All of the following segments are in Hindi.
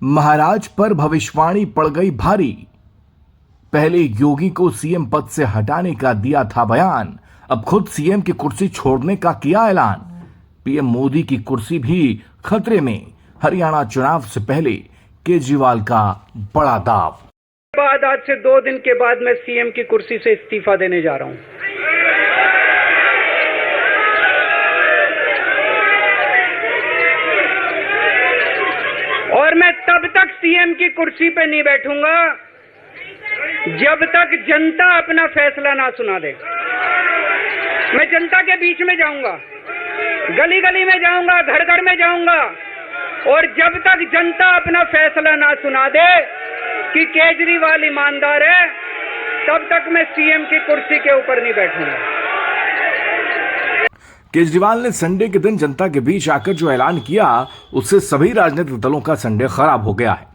महाराज पर भविष्यवाणी पड़ गई भारी। पहले योगी को सीएम पद से हटाने का दिया था बयान, अब खुद सीएम की कुर्सी छोड़ने का किया ऐलान। पीएम मोदी की कुर्सी भी खतरे में। हरियाणा चुनाव से पहले केजरीवाल का बड़ा दाव। आज से 2 दिन के बाद मैं सीएम की कुर्सी से इस्तीफा देने जा रहा हूं। और मैं तब तक सीएम की कुर्सी पे नहीं बैठूंगा जब तक जनता अपना फैसला ना सुना दे। मैं जनता के बीच में जाऊंगा, गली गली में जाऊंगा, घर घर में जाऊंगा, और जब तक जनता अपना फैसला ना सुना दे कि केजरीवाल ईमानदार है, तब तक मैं सीएम की कुर्सी के ऊपर नहीं बैठूंगा। केजरीवाल ने संडे के दिन जनता के बीच आकर जो ऐलान किया, उससे सभी राजनीतिक दलों का संडे खराब हो गया है।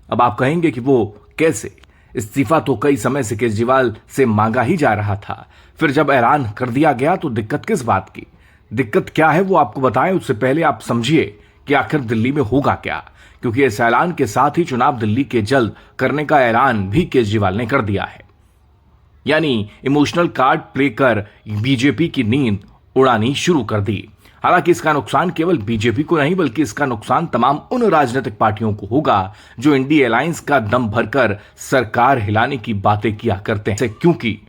अब आप कहेंगे कि वो कैसे? इस्तीफा तो कई समय से केजरीवाल से मांगा ही जा रहा था, फिर जब ऐलान कर दिया गया तो दिक्कत किस बात की? दिक्कत क्या है वो आपको बताएं, उससे पहले आप समझिए कि आखिर दिल्ली में होगा क्या, क्योंकि इस ऐलान के साथ ही चुनाव दिल्ली के जल्द करने का ऐलान भी केजरीवाल ने कर दिया है। यानी इमोशनल कार्ड प्ले कर बीजेपी की नींद उड़ानी शुरू कर दी। हालांकि इसका नुकसान केवल बीजेपी को नहीं, बल्कि इसका नुकसान तमाम उन राजनीतिक पार्टियों को होगा जो इंडी अलायंस का दम भरकर सरकार हिलाने की बातें किया करते हैं। क्योंकि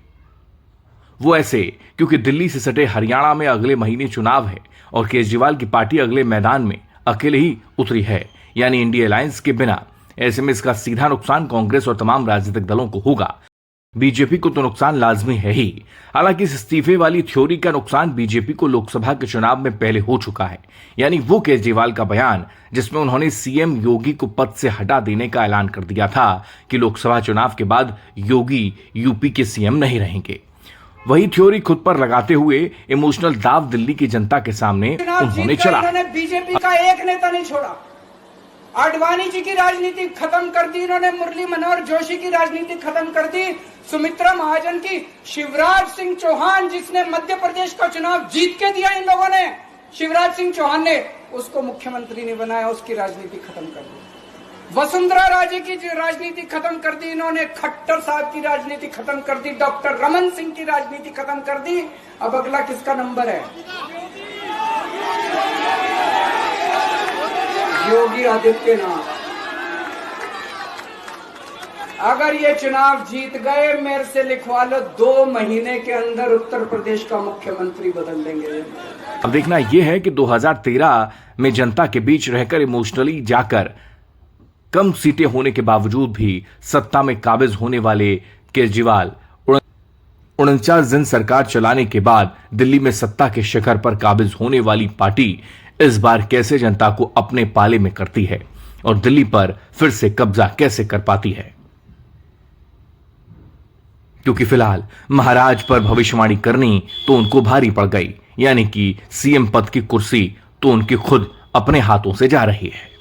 दिल्ली से सटे हरियाणा में अगले महीने चुनाव है और केजरीवाल की पार्टी अगले मैदान में अकेले ही उतरी है, यानी इंडी अलायंस के बिना। ऐसे में इसका सीधा नुकसान कांग्रेस और तमाम राजनीतिक दलों को होगा। बीजेपी को तो नुकसान लाजमी है ही। हालांकि इस इस्तीफे वाली थ्योरी का नुकसान बीजेपी को लोकसभा के चुनाव में पहले हो चुका है। यानी वो केजरीवाल का बयान जिसमें उन्होंने सीएम योगी को पद से हटा देने का ऐलान कर दिया था कि लोकसभा चुनाव के बाद योगी यूपी के सीएम नहीं रहेंगे। वही थ्योरी खुद पर लगाते हुए इमोशनल दाव दिल्ली की जनता के सामने उन्होंने चला। बीजेपी का एक नेता नहीं छोड़ा। आडवाणी जी की राजनीति खत्म कर दी इन्होंने, मुरली मनोहर जोशी की राजनीति खत्म कर दी, सुमित्रा महाजन की, शिवराज सिंह चौहान जिसने मध्य प्रदेश का चुनाव जीत के दिया इन लोगों ने, शिवराज सिंह चौहान ने उसको मुख्यमंत्री नहीं बनाया, उसकी राजनीति खत्म कर दी। वसुंधरा राजे की राजनीति खत्म कर दी इन्होंने, खट्टर साहब की राजनीति खत्म कर दी, डॉक्टर रमन सिंह की राजनीति खत्म कर दी। अब अगला किसका नंबर है? योगी आदित्यनाथ। अगर ये चुनाव जीत गए, मेरे से लिखवा लो, 2 महीने के अंदर उत्तर प्रदेश का मुख्यमंत्री बदल देंगे। अब देखना यह है कि 2013 में जनता के बीच रहकर इमोशनली जाकर कम सीटें होने के बावजूद भी सत्ता में काबिज होने वाले केजरीवाल 49 दिन सरकार चलाने के बाद दिल्ली में सत्ता के शिखर पर काबिज होने वाली पार्टी इस बार कैसे जनता को अपने पाले में करती है और दिल्ली पर फिर से कब्जा कैसे कर पाती है। क्योंकि फिलहाल महाराज पर भविष्यवाणी करनी तो उनको भारी पड़ गई, यानी कि सीएम पद की कुर्सी तो उनके खुद अपने हाथों से जा रही है।